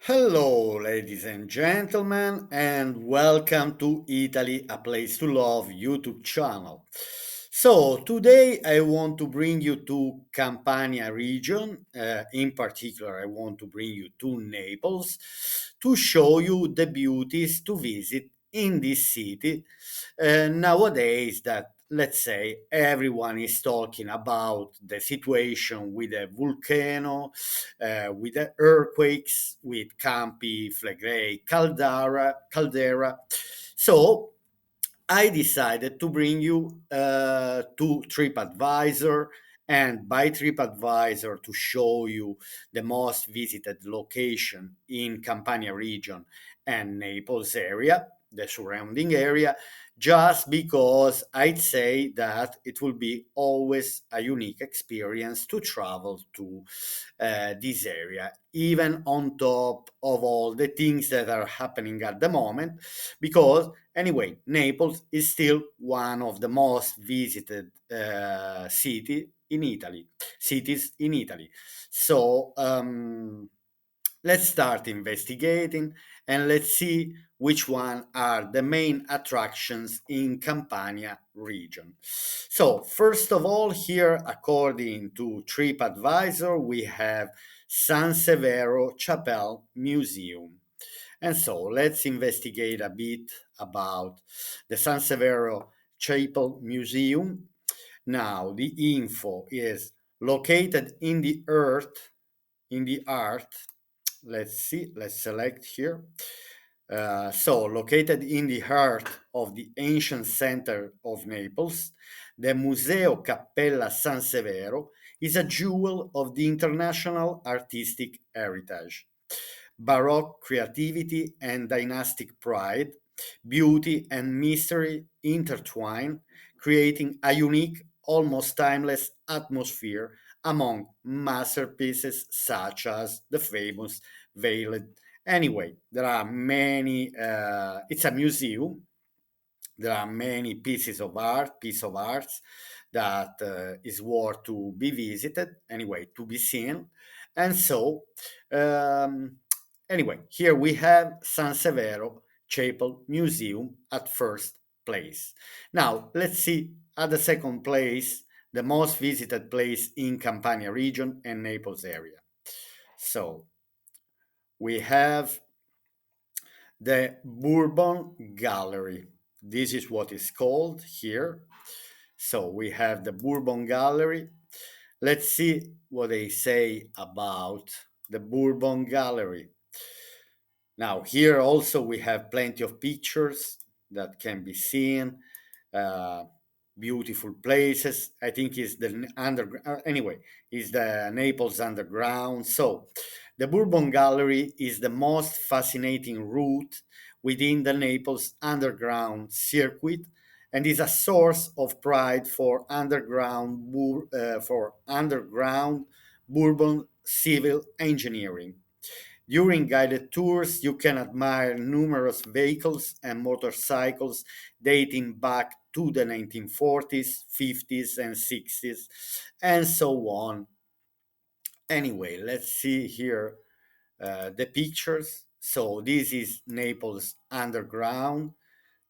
Hello, ladies and gentlemen, and welcome to Italy, a place to love YouTube channel. So, today I want to bring you to Campania region. In particular, I want to bring you to Naples to show you the beauties to visit in this city nowadays that let's say everyone is talking about the situation with the volcano, with the earthquakes, with Campi Flegrei caldera. So I decided to bring you to TripAdvisor, and by TripAdvisor to show you the most visited location in Campania region and Naples area, the surrounding area, just because I'd say that it will be always a unique experience to travel to this area, even on top of all the things that are happening at the moment, because anyway, Naples is still one of the most visited cities in Italy. So let's start investigating and let's see which one are the main attractions in Campania region. So first of all, here, according to TripAdvisor, we have San Severo Chapel Museum. And so let's investigate a bit about the San Severo Chapel Museum. Now, the info is located in the earth, in the earth. Let's see, let's select here. So, located in the heart of the ancient center of Naples, the Museo Cappella San Severo is a jewel of the international artistic heritage. Baroque creativity and dynastic pride, beauty and mystery intertwine, creating a unique, almost timeless atmosphere among masterpieces such as the famous Veiled. Anyway, there are many, it's a museum. There are many pieces of arts that is worth to be visited, anyway, to be seen. And so, um, anyway, here we have San Severo Chapel Museum at first place. Now, let's see at the second place, the most visited place in Campania region and Naples area. So, we have the Bourbon Gallery. This is what is called here. So we have the Bourbon Gallery. Let's see what they say about the Bourbon Gallery. Now, here also we have plenty of pictures that can be seen. Uh, Beautiful places. I think is the anyway, is the Naples underground. So, the Bourbon Gallery is the most fascinating route within the Naples underground circuit and is a source of pride for underground Bourbon civil engineering. During guided tours, you can admire numerous vehicles and motorcycles dating back to the 1940s, 50s, and 60s, and so on. Anyway, let's see here the pictures. So, this is Naples underground.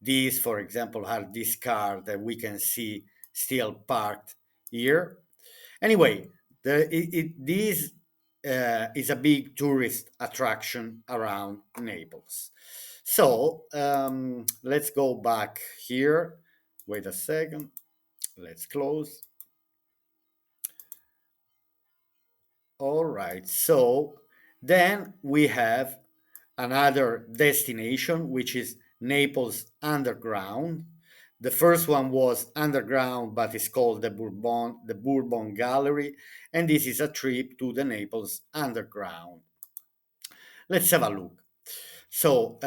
These, for example, are this car that we can see still parked here. Anyway, this is a big tourist attraction around Naples. So let's go back here. Wait a second. Let's close. All right. So then we have another destination, which is Naples Underground. The first one was underground, but it's called the Bourbon Gallery, and this is a trip to the Naples Underground. Let's have a look. So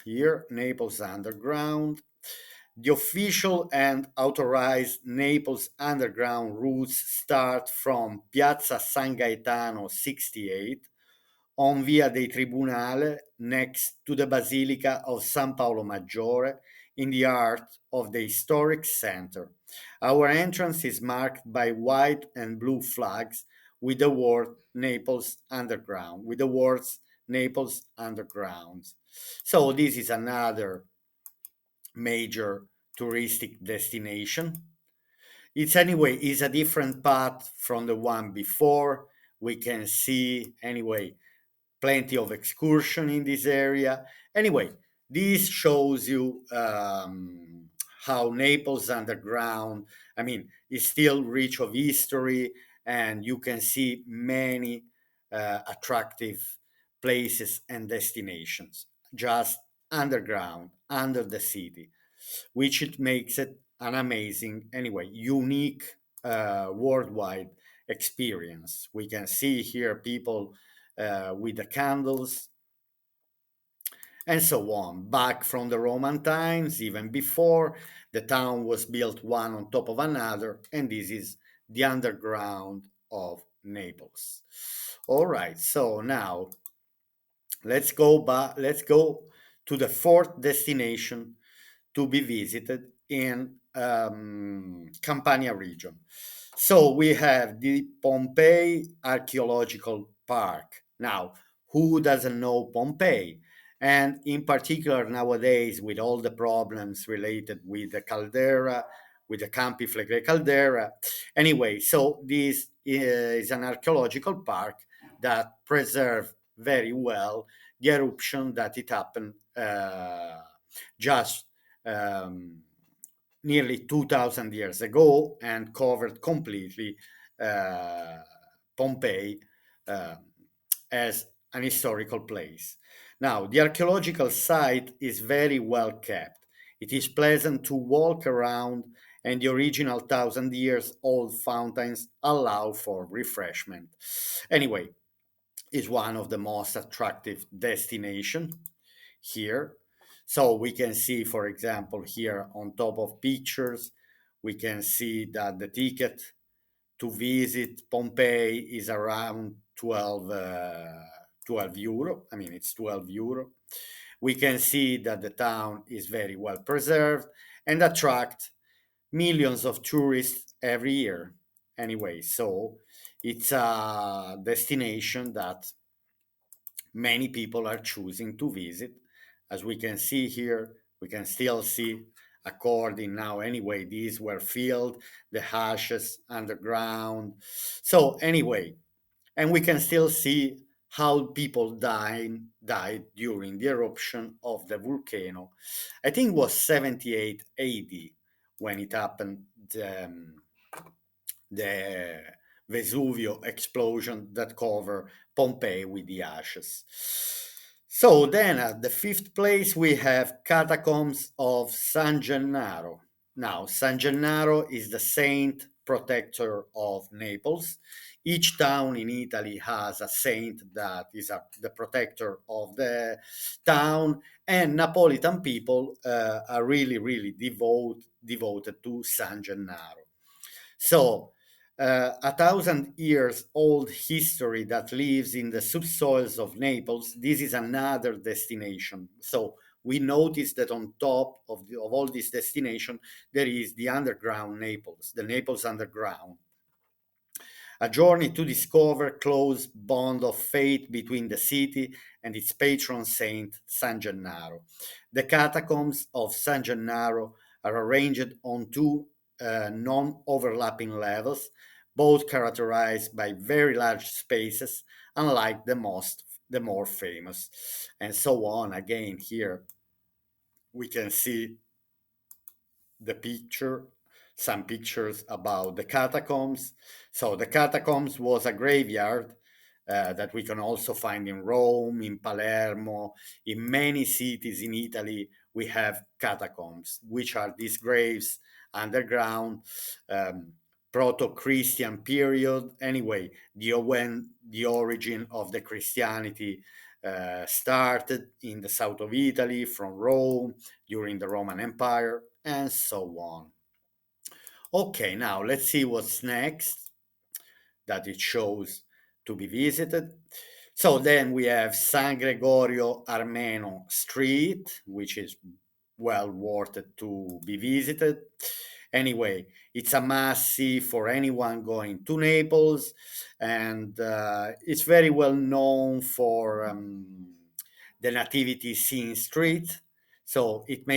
here, Naples Underground. The official and authorized Naples Underground routes start from Piazza San Gaetano 68 on Via dei Tribunale next to the Basilica of San Paolo Maggiore in the heart of the historic center. Our entrance is marked by white and blue flags with the word Naples Underground, with the words Naples Underground. So this is another major touristic destination. It's anyway is a different path from the one before. We can see anyway plenty of excursion in this area. Anyway, this shows you how Naples underground, I mean, is still rich of history, and you can see many attractive places and destinations just underground, under the city, which it makes it an amazing, anyway, unique worldwide experience. We can see here people with the candles and so on. Back from the Roman times, even before, the town was built one on top of another, and this is the underground of Naples. All right, so now let's go back. Let's go to the fourth destination to be visited in Campania region. So we have the Pompeii Archaeological Park. Now, who doesn't know Pompeii? And in particular, nowadays, with all the problems related with the caldera, with the Campi Flegrei caldera. Anyway, so this is an archaeological park that preserve very well the eruption that it happened just um, nearly 2,000 years ago and covered completely uh, Pompeii uh, as an historical place. Now, the archaeological site is very well kept. It is pleasant to walk around, and the original 1,000 years old fountains allow for refreshment. Anyway, is one of the most attractive destination here. So we can see, for example, here on top of pictures, we can see that the ticket to visit Pompeii is around 12 euro. I mean, it's 12 euro. We can see that the town is very well preserved and attract millions of tourists every year. Anyway, so it's a destination that many people are choosing to visit. As we can see here, we can still see, according now, anyway, these were filled, the hashes underground. So, anyway, and we can still see how people died during the eruption of the volcano. I think it was 78 AD when it happened. The Vesuvio explosion that covered Pompeii with the ashes. So then at the fifth place we have Catacombs of San Gennaro. Now, San Gennaro is the saint protector of Naples. Each town in Italy has a saint that is the protector of the town, and Napolitan people are really, really devoted to San Gennaro. So, a 1,000 years old history that lives in the subsoils of Naples. This is another destination. So we notice that on top of all these destinations, there is the underground Naples, the Naples underground. A journey to discover close bond of faith between the city and its patron saint, San Gennaro. The catacombs of San Gennaro are arranged on two non-overlapping levels, both characterized by very large spaces, unlike the more famous, and so on. Again, here we can see the picture, some pictures about the catacombs. So the catacombs was a graveyard that we can also find in Rome, in Palermo, in many cities in Italy. We have catacombs, which are these graves underground, proto-Christian period. Anyway, when the origin of the Christianity started in the south of Italy from Rome during the Roman Empire, and so on. Okay, now let's see what's next that it shows to be visited. So then we have San Gregorio Armeno Street, which is well worth it to be visited. Anyway, it's a must-see for anyone going to Naples, and it's very well known for the Nativity Scene Street. So it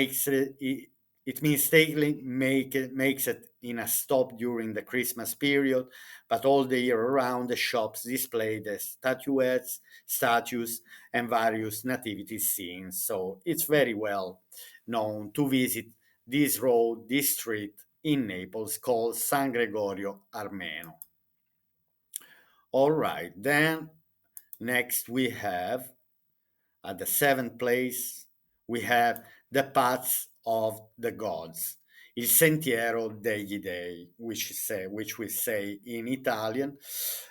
mistakenly makes it in a stop during the Christmas period, but all the year around the shops display the statuettes, statues, and various nativity scenes. So it's very well known to visit this road, this street in Naples called San Gregorio Armeno. All right, then next we have at the seventh place, we have the paths of the gods, il sentiero degli dei, which we say in Italian.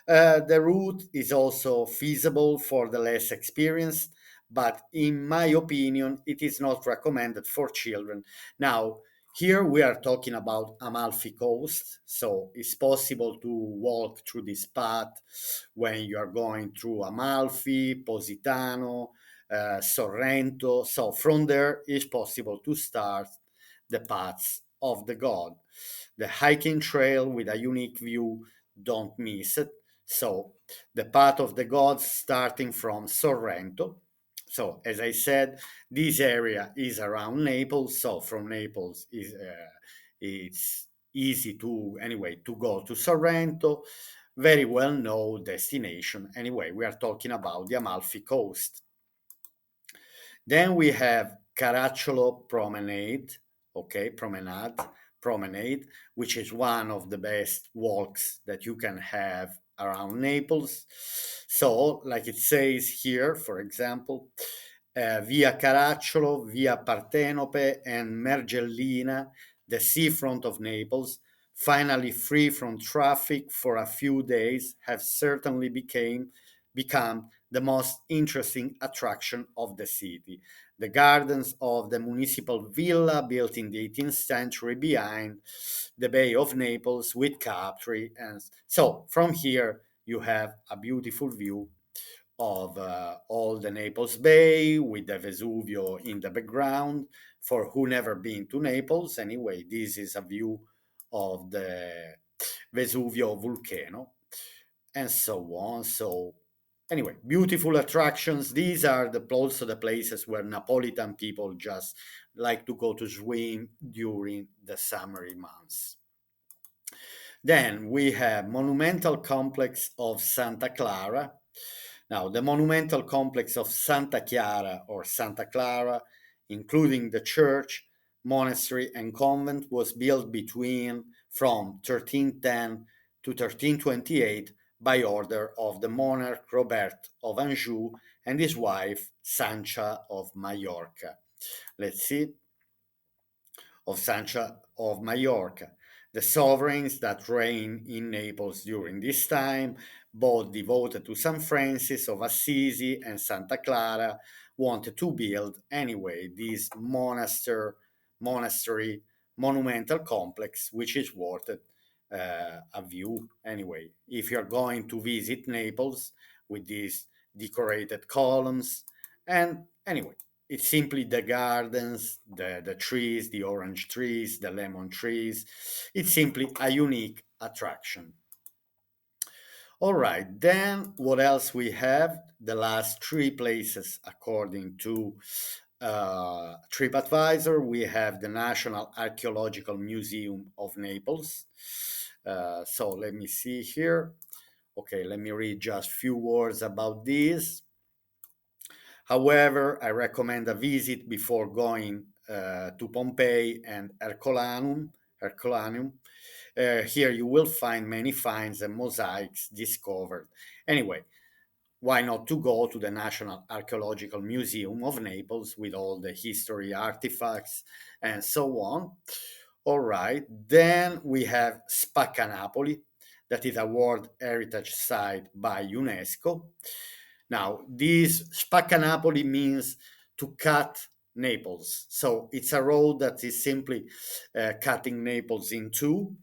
The route is also feasible for the less experienced, but in my opinion, it is not recommended for children. Now, here we are talking about Amalfi Coast, so it's possible to walk through this path when you are going through Amalfi, Positano, Sorrento. So from there, it's possible to start the paths of the god. The hiking trail with a unique view, don't miss it. So the path of the gods starting from Sorrento. So as I said, this area is around Naples. So from Naples is it's easy to anyway to go to Sorrento. Very well known destination. Anyway, we are talking about the Amalfi Coast. Then we have Caracciolo Promenade, okay, Promenade, which is one of the best walks that you can have around Naples. So, like it says here, for example, Via Caracciolo, Via Partenope, and Mergellina, the seafront of Naples, finally free from traffic for a few days, have certainly become the most interesting attraction of the city. The gardens of the municipal villa built in the 18th century behind the Bay of Naples with Capri. And so from here, you have a beautiful view of all the Naples Bay with the Vesuvio in the background. For who never been to Naples, anyway, this is a view of the Vesuvio volcano and so on. So anyway, beautiful attractions. These are also the places where Napolitan people just like to go to swim during the summery months. Then we have Monumental Complex of Santa Clara. Now, the monumental complex of Santa Chiara or Santa Clara, including the church, monastery, and convent, was built between from 1310 to 1328 by order of the monarch Robert of Anjou and his wife Sancha of Majorca. Let's see, of Sancha of Majorca. The sovereigns that reigned in Naples during this time, both devoted to St. Francis of Assisi and Santa Clara, wanted to build anyway this monastery monumental complex, which is worth a view anyway. If you're going to visit Naples with these decorated columns, and anyway, it's simply the gardens, the trees, the orange trees, the lemon trees. It's simply a unique attraction. All right, then what else we have? The last three places, according to TripAdvisor, we have the National Archaeological Museum of Naples. So let me see here. Okay, let me read just a few words about this. However, I recommend a visit before going to Pompeii and Herculaneum. Here you will find many finds and mosaics discovered. Anyway, why not to go to the National Archaeological Museum of Naples with all the history artifacts and so on? All right, then we have Spaccanapoli, that is a World Heritage Site by UNESCO. Now, this Spaccanapoli means to cut Naples. So it's a road that is simply cutting Naples in two,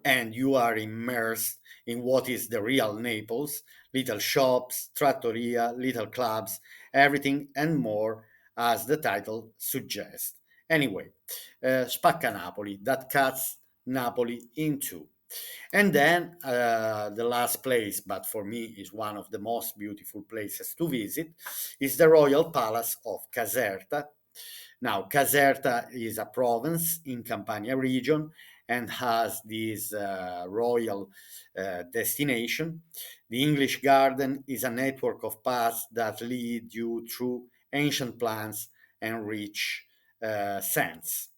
and you are immersed in what is the real Naples: little shops, trattoria, little clubs, everything and more, as the title suggests. Anyway, Spacca Napoli, that cuts Napoli in two. And then the last place, but for me is one of the most beautiful places to visit, is the Royal Palace of Caserta. Now, Caserta is a province in Campania region and has this royal destination. The English Garden is a network of paths that lead you through ancient plants and rich scents.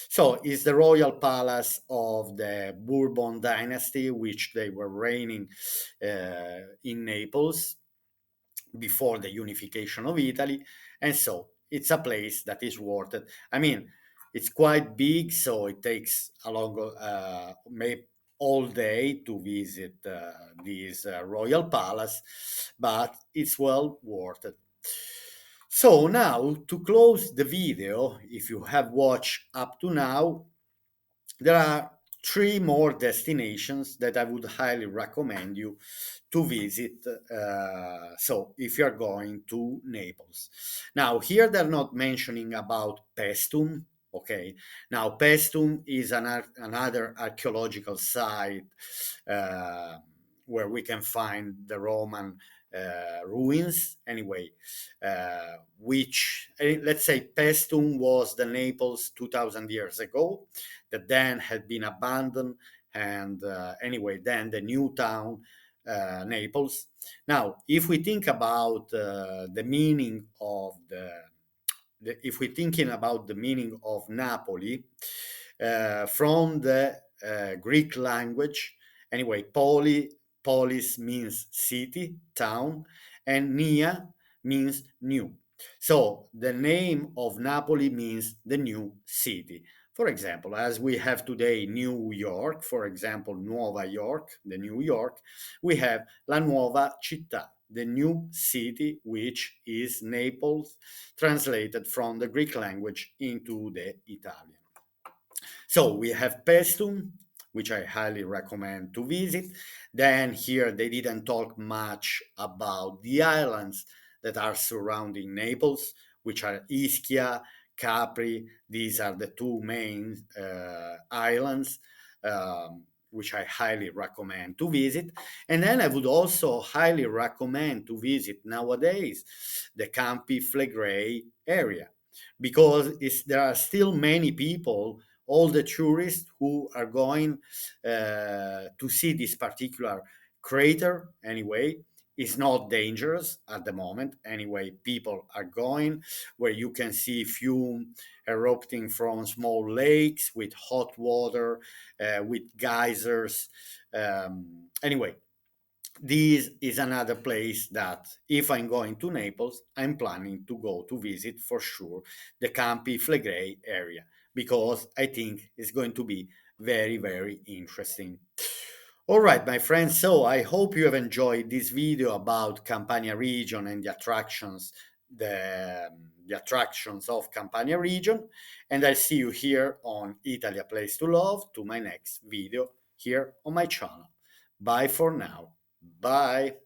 So it's the royal palace of the Bourbon dynasty, which they were reigning in Naples before the unification of Italy. And so it's a place that is worth it. I mean, it's quite big, so it takes a long, maybe all day to visit this royal palace, but it's well worth it. So now to close the video, if you have watched up to now, there are three more destinations that I would highly recommend you to visit. So, if you're going to Naples, now here they're not mentioning about Pestum. Okay, now Pestum is another archaeological site uh, where we can find the Roman ruins. Anyway, which let's say Pestum was the Naples 2,000 years ago, that then had been abandoned, and anyway, then the new town, Naples. Now, if we think about the meaning of if we're thinking about the meaning of Napoli, from the Greek language, anyway, polis means city, town, and nia means new. So the name of Napoli means the new city. For example, as we have today New York, for example, Nuova York, the New York, we have La Nuova Città, the new city, which is Naples, translated from the Greek language into the Italian. So we have Pestum, which I highly recommend to visit. Then here they didn't talk much about the islands that are surrounding Naples, which are Ischia, Capri. These are the two main islands. Which I highly recommend to visit. And then I would also highly recommend to visit nowadays the Campi Flegrei area, because there are still many people, all the tourists who are going to see this particular crater. Anyway, it's not dangerous at the moment. Anyway, people are going where you can see fume erupting from small lakes with hot water, with geysers. Anyway, this is another place that, if I'm going to Naples, I'm planning to go to visit for sure, the Campi Flegrei area, because I think it's going to be very, very interesting. All right, my friends, so I hope you have enjoyed this video about Campania region and the attractions of Campania region, and I'll see you here on Italy, a place to love, to my next video here on my channel. Bye for now. Bye.